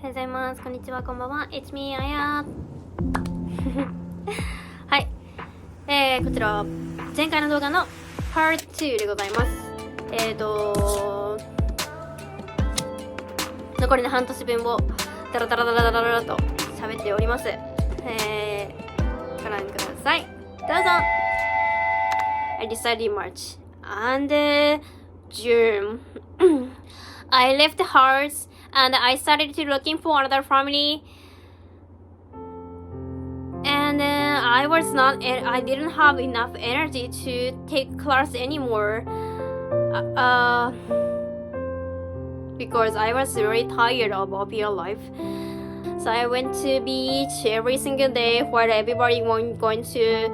おはようございます。こんにちは、こんばんは。いつあやはい、こちらは前回の動画のパート2でございます。残りの半年分をダラダラダラダラダラと喋っております。ご覧ください。どうぞ。I decided in March and June I left the house and I started to looking for another family, and I didn't have enough energy to take class anymore because I was very tired of OPL life. So I went to beach every single day while everybody going to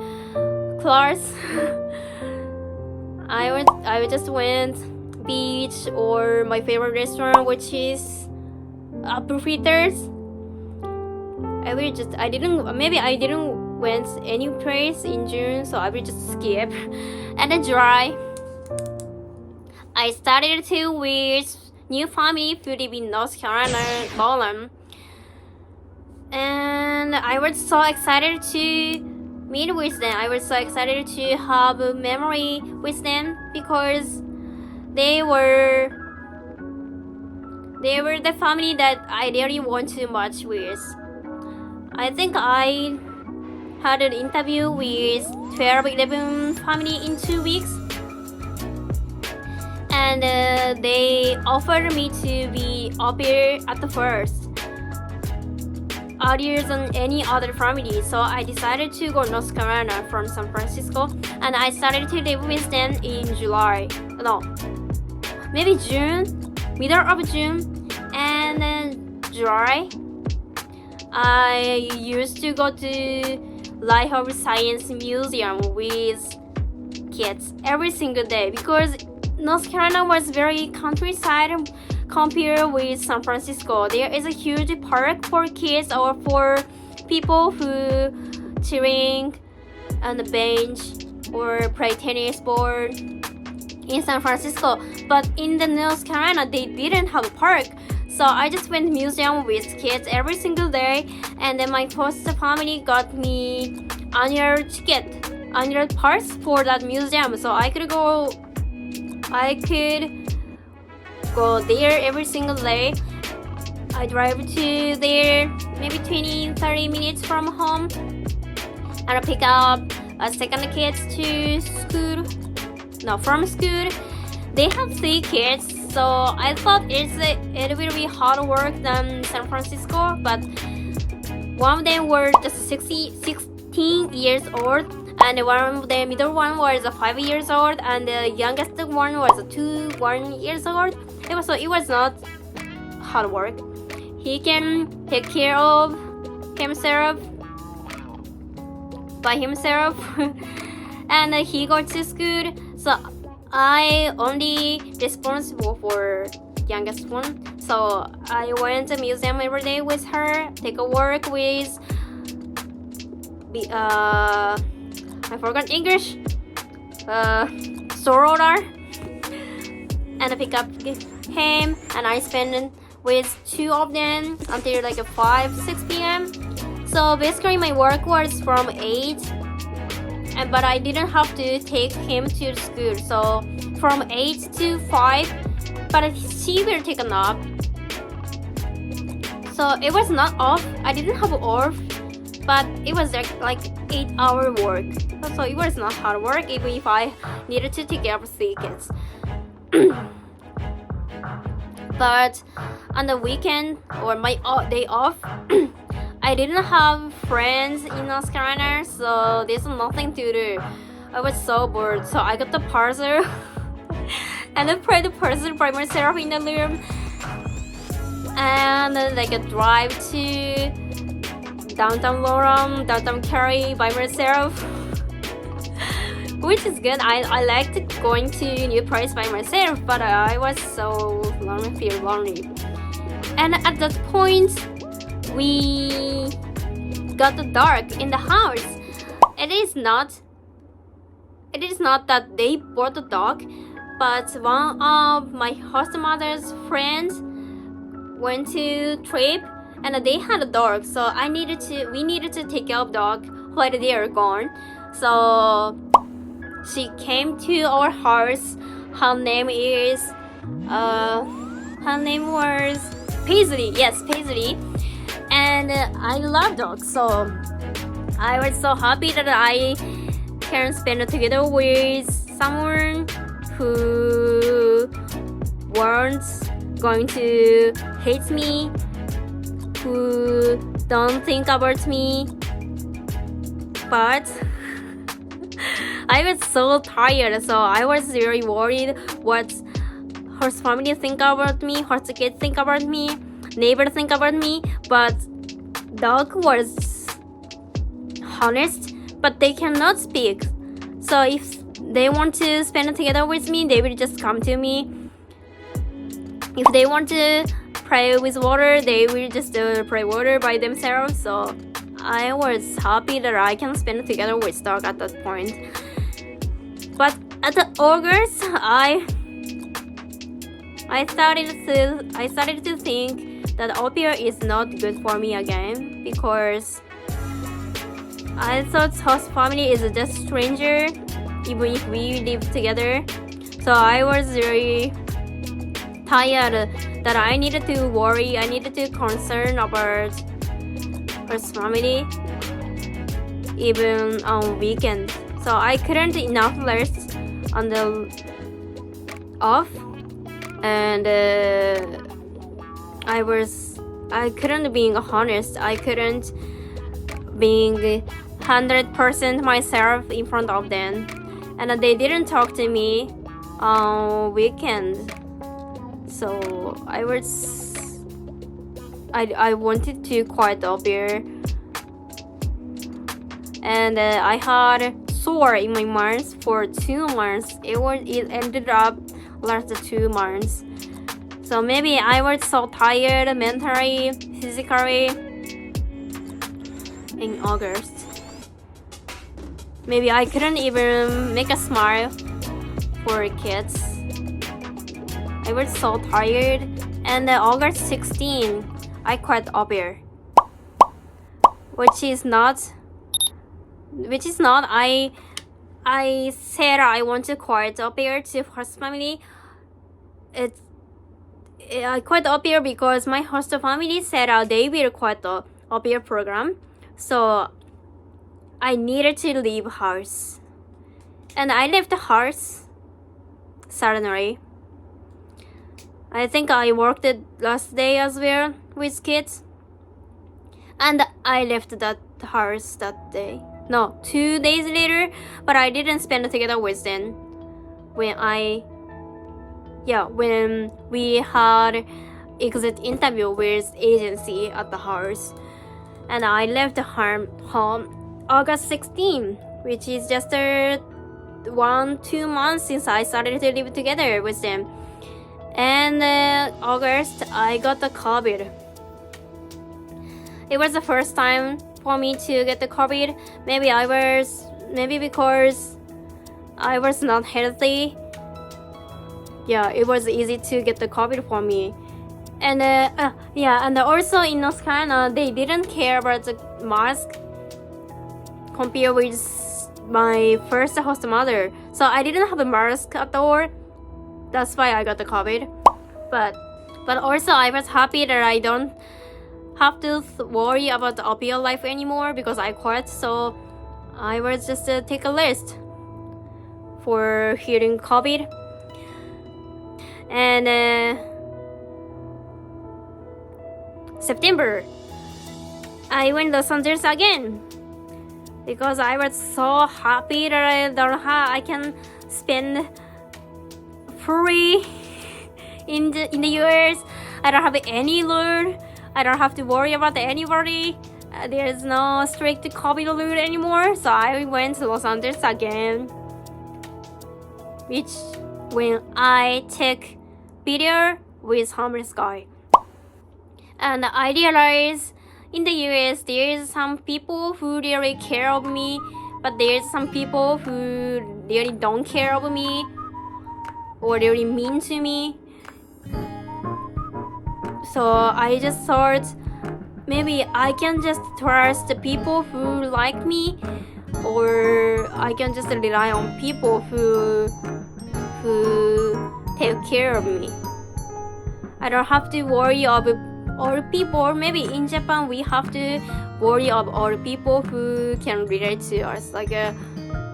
class. I just went beach or my favorite restaurant, which is Apple Fritters. I didn't went any place in June, so I will just skip. And then July, I started to with new family to live in North Carolina, and I was so excited to meet with them. I was so excited to have a memory with them because they were the family that I really want to match with. I think I had an interview with 12-11 family in 2 weeks, and they offered me to be au pair at the first, earlier than any other family. So I decided to go North Carolina from San Francisco, and I started to live with them in July. No, maybe June, middle of June, and then July. I used to go to Life of Science Museum with kids every single day because North Carolina was very countryside compared with San Francisco. There is a huge park for kids or for people who chilling on the bench or play tennis board in San Francisco. But in the North Carolina, they didn't have a park. So I just went museum with kids every single day, and then my host family got me annual pass for that museum, so I could go there every single day. I drive to there maybe 20-30 minutes from home, and I pick up a second kids to school. No, from school. They have 3 kids, so I thought it will be hard work than San Francisco, but one of them were just 16 years old, and the middle one was 5 years old, and the youngest one was 1 years old. It was not hard work. He can take care of himself by himself, and he goes to school. So I only responsible for youngest one. So I went to museum every day with her, take a walk with I forgot English. Stroller, and I pick up him, and I spend with 2 of them until like 5-6 p.m. So basically my work was from 8, but I didn't have to take him to school. So from 8 to 5, but she will take a nap. So it was not off. I didn't have off, but it was like 8-hour work. So it was not hard work even if I needed to take care of 3 kids. But on the weekend or my day off, I didn't have friends in North Carolina, so there's nothing to do. I was so bored, so I got the puzzle and I played the puzzle by myself in the room, and then like a drive to downtown Cary by myself, which is good. I liked going to new place by myself, but I was so lonely. And at that point, we got the dark in the house. It is not that they bought the dog, but one of my host mother's friends went to trip and they had a dog, so we needed to take care of dog while they are gone. So she came to our house. Her name was Paisley. Yes, Paisley. And I love dogs, so I was so happy that I can spend it together with someone who weren't going to hate me, who don't think about me. But I was so tired, so I was really worried what her family think about me, her kids think about me, neighbors think about me. But dog was honest, but they cannot speak. So if they want to spend it together with me, they will just come to me. If they want to play with water, they will just play water by themselves. So I was happy that I can spend it together with dog at that point. But at August, I started to think that au pair is not good for me again, because I thought host family is just stranger even if we live together. So I was very tired that I needed to worry, I needed to concern about host family even on weekend. So I couldn't enough rest on the off, and I couldn't being honest. I couldn't being 100% myself in front of them, and they didn't talk to me on weekend. So I wanted to quit au pair, and I had sore in my mouth for 2 months. It ended up last 2 months. So maybe I was so tired mentally, physically in August. Maybe I couldn't even make a smile for kids. I was so tired. And August 16, I quit au pair, which is not I said I want to quit au pair to host family. I quit au pair because my host family said they will quit the au pair program. So I needed to leave house, and I left the house suddenly. I think I worked the last day as well with kids, and I left that house that day. No, 2 days later, but I didn't spend it together with them. When we had exit interview with agency at the house, and I left home August 16, which is just 1-2 months since I started to live together with them. And August, I got the COVID. It was the first time for me to get the COVID. Maybe because I was not healthy. Yeah, it was easy to get the COVID for me. And and also in North Carolina, they didn't care about the mask compared with my first host mother. So I didn't have a mask at all. That's why I got the COVID. But also I was happy that I don't have to worry about the au pair life anymore because I quit. So I was just take a rest for hearing COVID. And September, I went to Los Angeles again because I was so happy that I can spend free in the US. I don't have any rule. I don't have to worry about anybody. There is no strict COVID rule anymore. So I went to Los Angeles again, which when I take video with homeless guy, and I realized in the US there is some people who really care of me, but there's some people who really don't care of me or really mean to me. So I just thought maybe I can just trust the people who like me, or I can just rely on people who take care of me. I don't have to worry of all people. Maybe in Japan we have to worry of all people who can relate to us, like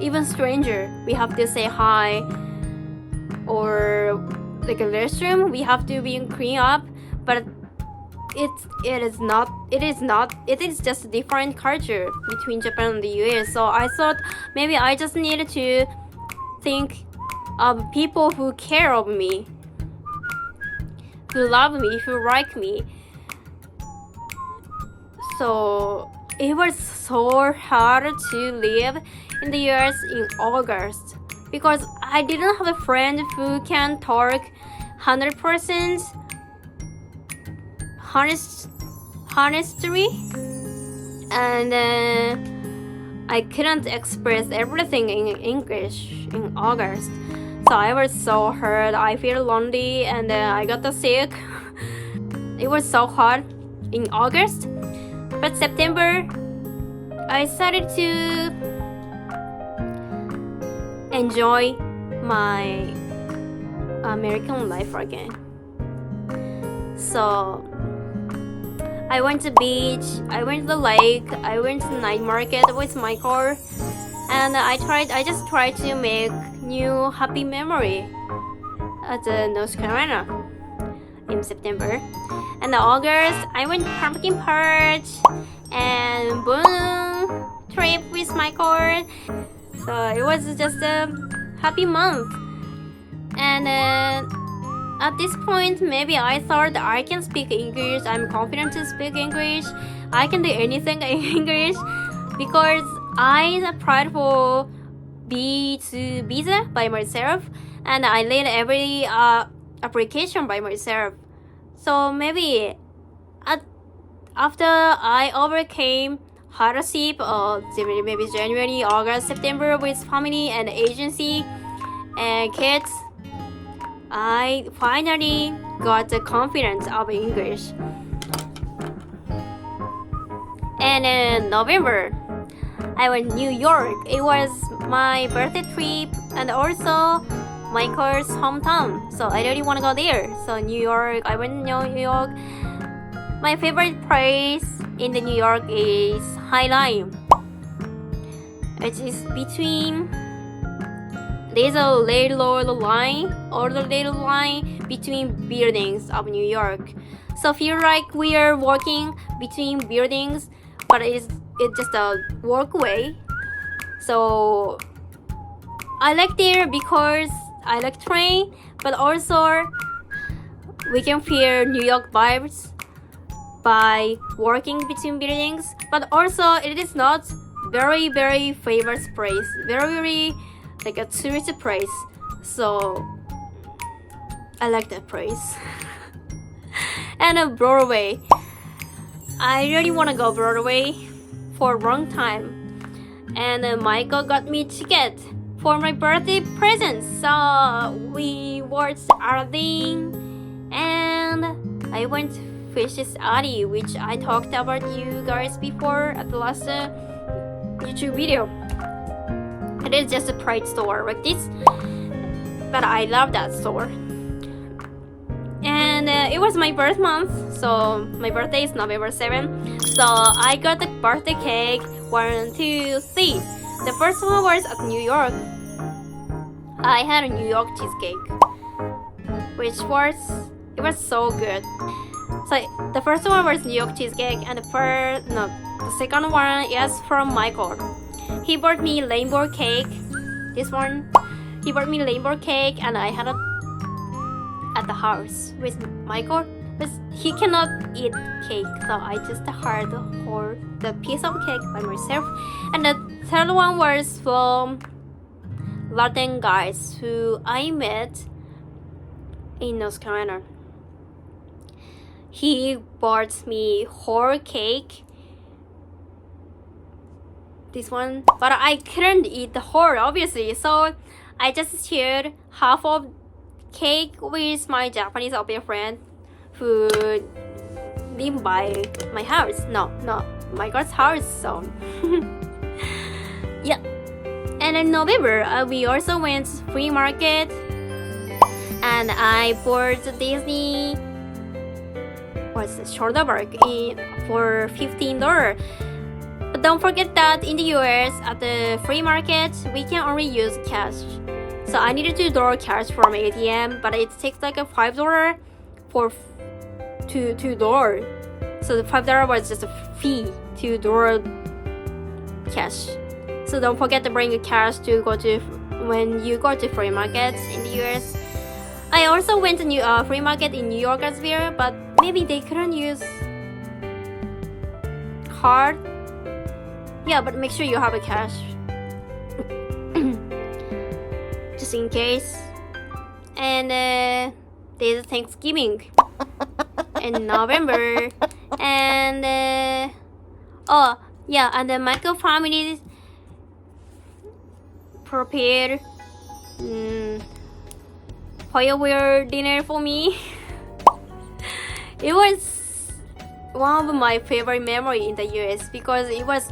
even stranger. We have to say hi, or like a restroom we have to be clean up. But it is just a different culture between Japan and the US. So I thought maybe I just needed to think of people who care of me, who love me, who like me. So it was so hard to live in the US in August because I didn't have a friend who can talk 100% honestly, and I couldn't express everything in English in August. So I was so hurt. I feel lonely, and I got sick. It was so hard in August, but September I started to enjoy my American life again. So I went to the beach, I went to the lake, I went to the night market with Michael, and I just tried to make new happy memory at North Carolina in September. And in August, I went to pumpkin patch and balloon trip with Michael. So it was just a happy month. And at this point, maybe I thought I can speak English. I'm confident to speak English. I can do anything in English because I applied for B2 visa by myself, and I did every application by myself. So maybe after I overcame hardship of maybe January, August, September with family and agency and kids, I finally got the confidence of English. And in November, I went to New York. It was my birthday trip and also Michael's hometown. So I really want to go there. So New York, I went to New York. My favorite place in the New York is High Line. It is between there's a little line between buildings of New York. So feel like we are walking between buildings, but it's just a walkway. So I like there because I like train, but also we can feel New York vibes by walking between buildings. But also it is not very famous place, very like a tourist place. So I like that place. And Broadway. I really want to go Broadway for a long time. And Michael got me ticket for my birthday present. So we watched Aladdin, and I went to Fish's Alley, which I talked about you guys before at the last YouTube video. It is just a pride store like this, but I love that store. And it was my birth month, so my birthday is November 7th. So I got the birthday cake 1, 2, 3. The first one was at New York. I had a New York cheesecake, which was so good. So the first one was New York cheesecake, and the second one is from Michael. He bought me rainbow cake. This one, he bought me rainbow cake, and I had it at the house with Michael. But he cannot eat cake, so I just had the piece of cake by myself. And the third one was from Latin guys who I met in North Carolina. He bought me whole cake. This one, but I couldn't eat the whole, obviously, so I just shared half of cake with my Japanese au pair friend who live by my house. No, Michael's house. So yeah. And in November, we also went free market, and I bought Disney shoulder bag for $15. But don't forget that in the US, at the free market, we can only use cash. So I needed to draw cash from ATM, but it takes like a $5 for $2. So the $5 was just a fee to draw cash. So don't forget to bring cash to go to when you go to free markets in the US. I also went to free market in New York as well, but maybe they couldn't use card. Yeah, but make sure you have a cash. Just in case. And there's Thanksgiving in November. And and the Michael family prepared firework dinner for me. It was one of my favorite memories in the US because it was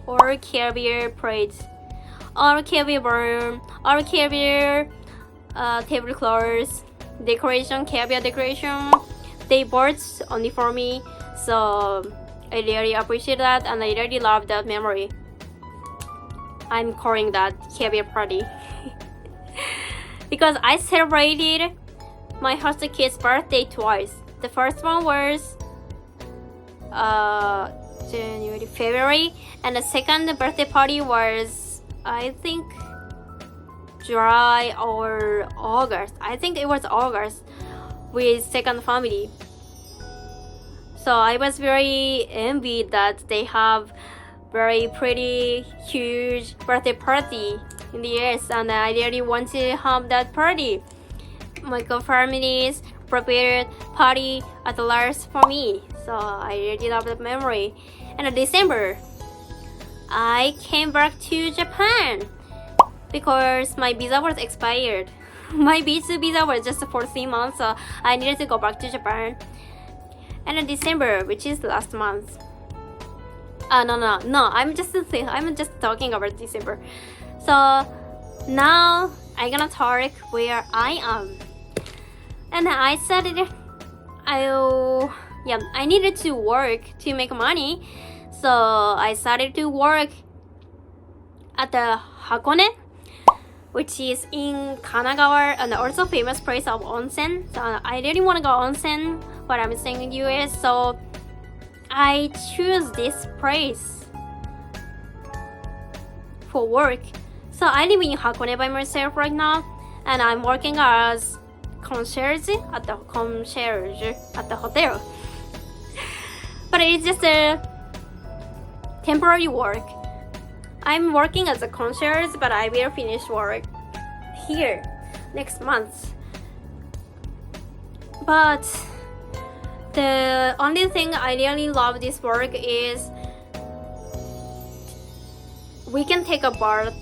all caviar plates, all caviar burn, all caviar tablecloths, caviar decoration. They bought only for me, so I really appreciate that and I really love that memory. I'm calling that caviar party because I celebrated my host kid's birthday twice. The first one was February, and the second birthday party was I think July or August. I think it was August with second family. So I was very envied that they have very pretty huge birthday party in the US, and I really want to have that party. My families prepared party at last for me, so I really love that memory. And in December, I came back to Japan because my visa was expired. My visa was just for 3 months, so I needed to go back to Japan. And in December, which is last month. No. I'm just talking about December. So now I'm gonna talk where I am. And I said I needed to work to make money. So I started to work at the Hakone, which is in Kanagawa and also famous place of onsen. So I really want to go onsen, but I'm staying in the US, so I choose this place for work. So I live in Hakone by myself right now, and I'm working as concierge at the hotel. But it's just a temporary work. I'm working as a concierge, but I will finish work here next month. But the only thing I really love this work is we can take a bath.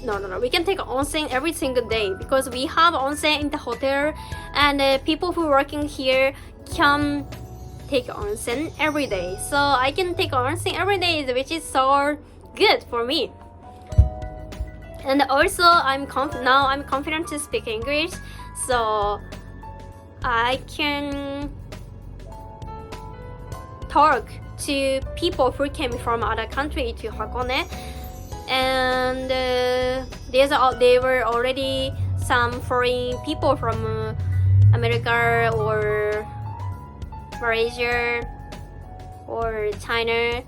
We can take onsen every single day because we have onsen in the hotel, and people who are working here can take onsen every day. So I can take onsen every day, which is so good for me. And also I'm confident to speak English, so I can talk to people who came from other country to Hakone, and they were already some foreign people from America or Malaysia or China,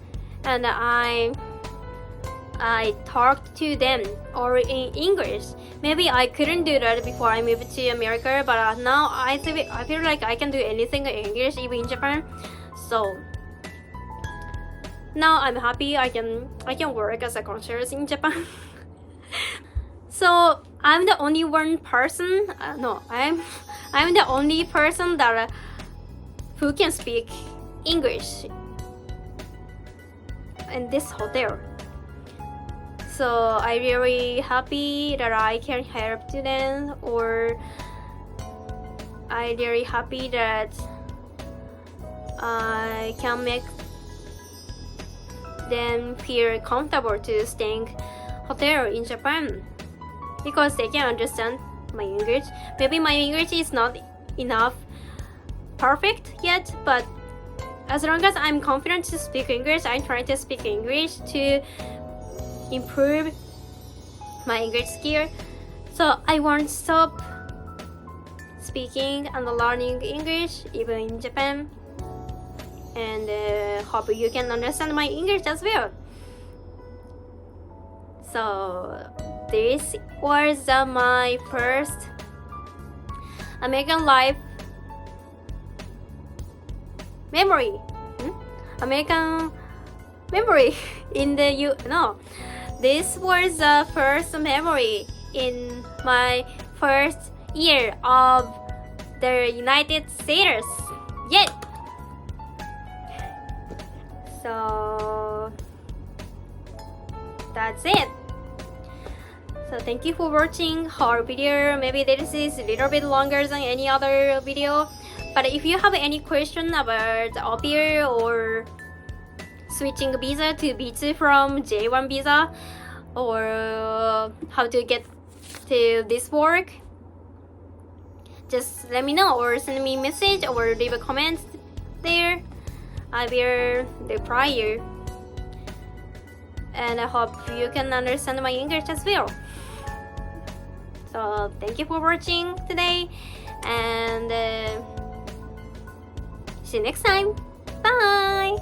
and I talked to them or in English. Maybe I couldn't do that before I moved to America, but now I feel like I can do anything in English even in Japan. So now I'm happy I can work as a concierge in Japan. So I'm the only one person. I'm the only person that who can speak English in this hotel. So I'm really happy that I can help to them, or I'm really happy that I can make them feel comfortable to staying hotel in Japan because they can understand my English. Maybe my English is not enough perfect yet, but as long as I'm confident to speak English, I try to speak English to improve my English skill. So I won't stop speaking and learning English even in Japan. And hope you can understand my English as well. So this was my first American life memory. American memory in the this was the first memory in my first year of the United States. Yay! So that's it. So thank you for watching our video. Maybe this is a little bit longer than any other video, but if you have any question about au pair or switching visa to B2 from J1 visa, or how to get to this work, just let me know or send me a message or leave a comment there. I will reply you. And I hope you can understand my English as well. So thank you for watching today, and see you next time. Bye!